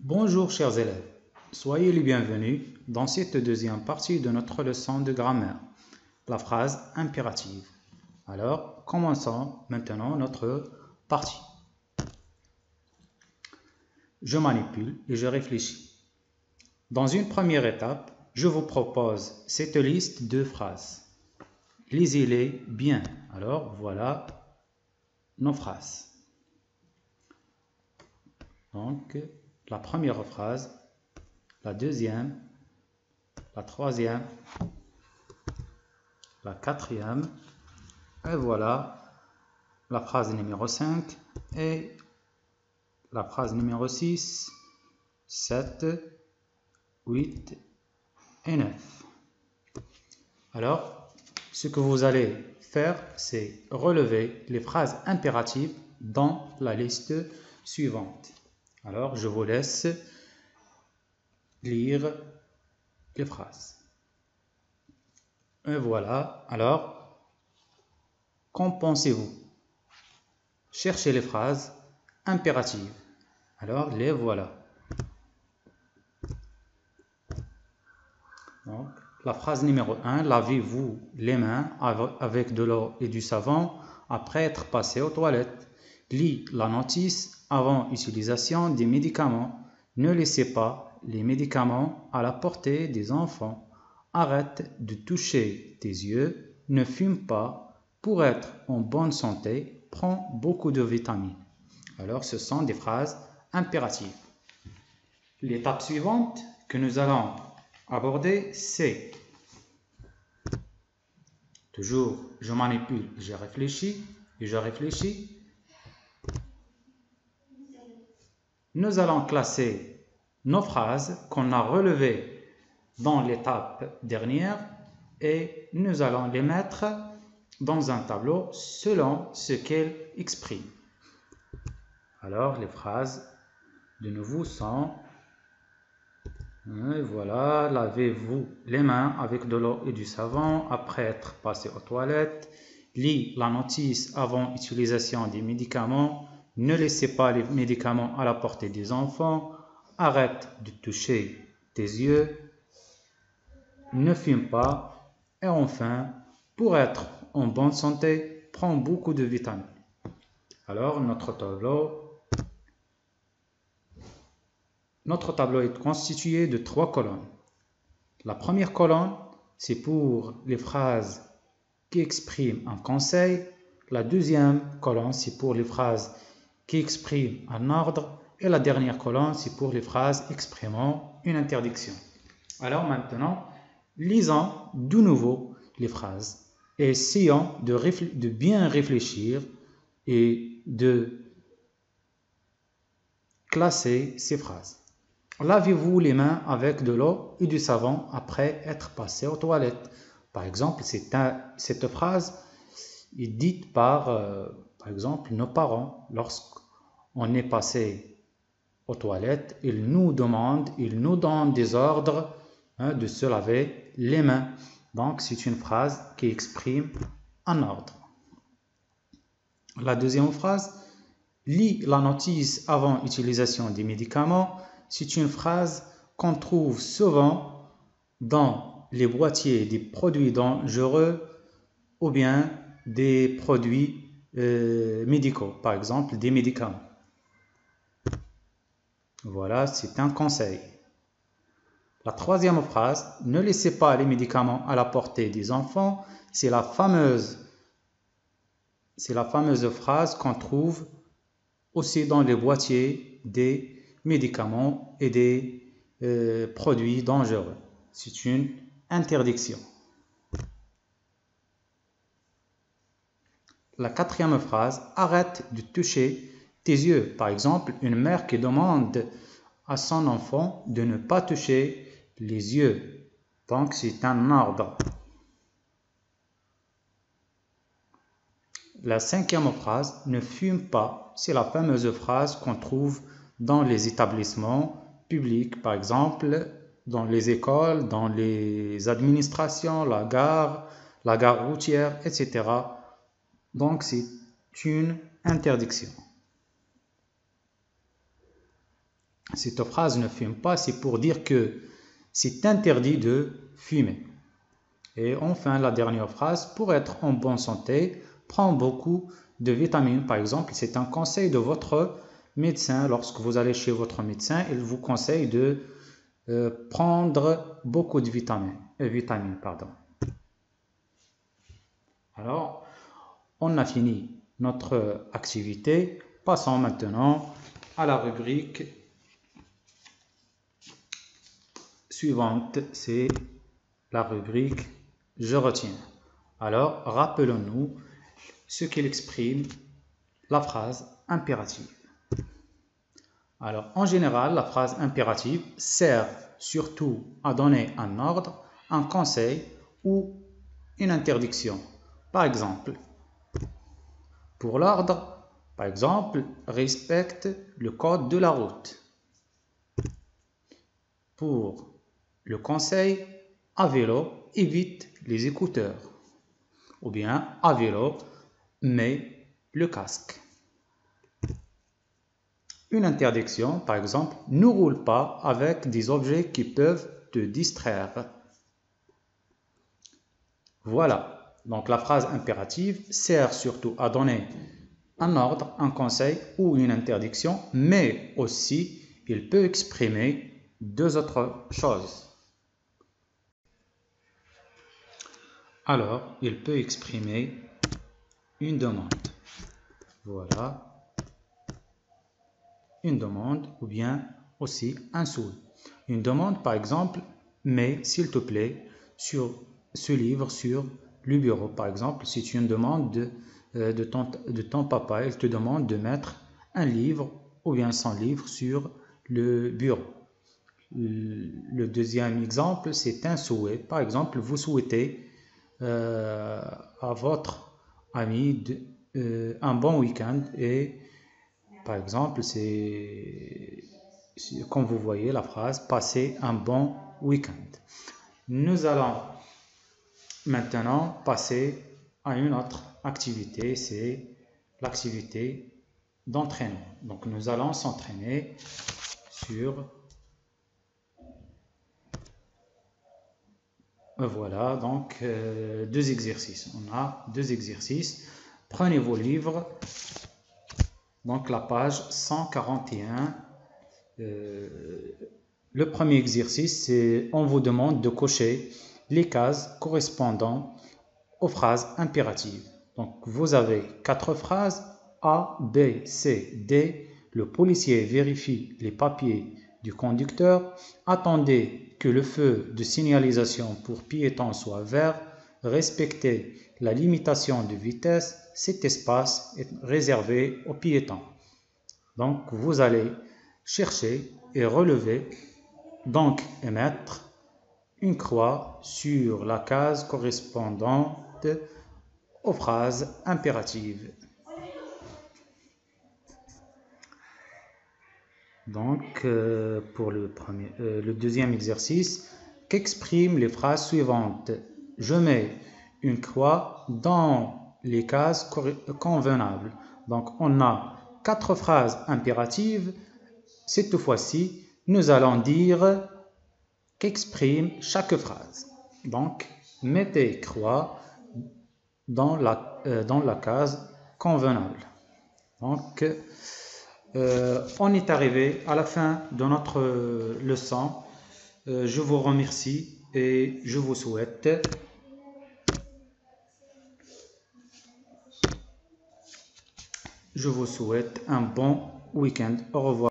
Bonjour chers élèves, soyez les bienvenus dans cette deuxième partie de notre leçon de grammaire, la phrase impérative. Alors, commençons maintenant notre partie. Je manipule et je réfléchis. Dans une première étape, je vous propose cette liste de phrases. Lisez-les bien. Alors, voilà nos phrases. Donc, la première phrase, la deuxième, la troisième, la quatrième, et voilà la phrase numéro 5 et la phrase numéro 6, 7, 8 et 9. Alors, ce que vous allez faire, c'est relever les phrases impératives dans la liste suivante. Alors, je vous laisse lire les phrases. Et voilà. Alors, qu'en pensez-vous? Cherchez les phrases impératives. Alors, les voilà. Donc, la phrase numéro 1, lavez-vous les mains avec de l'eau et du savon après être passé aux toilettes. Lis la notice avant utilisation des médicaments. Ne laissez pas les médicaments à la portée des enfants. Arrête de toucher tes yeux. Ne fume pas. Pour être en bonne santé, prends beaucoup de vitamines. Alors, ce sont des phrases impératives. L'étape suivante que nous allons aborder, c'est toujours je manipule, je réfléchis et je réfléchis. Nous allons classer nos phrases qu'on a relevées dans l'étape dernière et nous allons les mettre dans un tableau selon ce qu'elles expriment. Alors les phrases de nouveau sont et voilà, lavez-vous les mains avec de l'eau et du savon après être passé aux toilettes. Lis la notice avant utilisation des médicaments. Ne laissez pas les médicaments à la portée des enfants. Arrête de toucher tes yeux. Ne fume pas. Et enfin, pour être en bonne santé, prends beaucoup de vitamines. Alors, notre tableau est constitué de 3 colonnes. La première colonne, c'est pour les phrases qui expriment un conseil. La deuxième colonne, c'est pour les phrases qui expriment un ordre. Et la dernière colonne, c'est pour les phrases exprimant une interdiction. Alors maintenant, lisons de nouveau les phrases et essayons de bien réfléchir et de classer ces phrases. Lavez-vous les mains avec de l'eau et du savon après être passé aux toilettes. Par exemple, cette phrase est dite par exemple, nos parents. Lorsqu'on est passé aux toilettes, ils nous donnent des ordres de se laver les mains. Donc, c'est une phrase qui exprime un ordre. La deuxième phrase, lis la notice avant utilisation des médicaments. C'est une phrase qu'on trouve souvent dans les boîtiers des produits dangereux ou bien des produits médicaux, par exemple des médicaments. Voilà, c'est un conseil. La troisième phrase, ne laissez pas les médicaments à la portée des enfants, c'est la fameuse phrase qu'on trouve aussi dans les boîtiers des médicaments et des produits dangereux. C'est une interdiction. La quatrième phrase, arrête de toucher tes yeux. Par exemple, une mère qui demande à son enfant de ne pas toucher les yeux. Donc, c'est un ordre. La cinquième phrase, ne fume pas. C'est la fameuse phrase qu'on trouve dans les établissements publics, par exemple, dans les écoles, dans les administrations, la gare routière, etc. Donc, c'est une interdiction. Cette phrase ne fume pas, c'est pour dire que c'est interdit de fumer. Et enfin, la dernière phrase, pour être en bonne santé, prends beaucoup de vitamines. Par exemple, c'est un conseil de votre médecin. Lorsque vous allez chez votre médecin, il vous conseille de prendre beaucoup de vitamines. Alors, on a fini notre activité. Passons maintenant à la rubrique suivante. C'est la rubrique « Je retiens ». Alors, rappelons-nous ce qu'il exprime la phrase impérative. Alors, en général, la phrase impérative sert surtout à donner un ordre, un conseil ou une interdiction. Par exemple, pour l'ordre, par exemple, respecte le code de la route. Pour le conseil, à vélo, évite les écouteurs. Ou bien, à vélo, mets le casque. Une interdiction, par exemple, ne roule pas avec des objets qui peuvent te distraire. Voilà, donc la phrase impérative sert surtout à donner un ordre, un conseil ou une interdiction, mais aussi il peut exprimer deux autres choses. Alors, il peut exprimer une demande. Voilà. Une demande ou bien aussi un souhait. Une demande, par exemple, mets s'il te plaît sur ce livre sur le bureau. Par exemple, si tu une demande de ton papa, il te demande de mettre un livre ou bien son livre sur le bureau. Le deuxième exemple, c'est un souhait. Par exemple, vous souhaitez à votre ami un bon week-end et par exemple, c'est comme vous voyez la phrase « passer un bon week-end ». Nous allons maintenant passer à une autre activité, c'est l'activité d'entraînement. Donc nous allons s'entraîner sur... Voilà, donc deux exercices. On a deux exercices. Prenez vos livres. Donc la page 141, le premier exercice, c'est on vous demande de cocher les cases correspondant aux phrases impératives. Donc vous avez 4 phrases A, B, C, D. Le policier vérifie les papiers du conducteur. Attendez que le feu de signalisation pour piétons soit vert. Respectez la limitation de vitesse. Cet espace est réservé aux piétons. Donc, vous allez chercher et relever, donc et mettre une croix sur la case correspondante aux phrases impératives. Donc, pour le deuxième exercice, qu'expriment les phrases suivantes? Je mets une croix dans les cases convenables. Donc, on a 4 phrases impératives. Cette fois-ci, nous allons dire qu'exprime chaque phrase. Donc, mettez croix dans la case convenable. Donc, on est arrivé à la fin de notre leçon. Je vous remercie et je vous souhaite un bon week-end. Au revoir.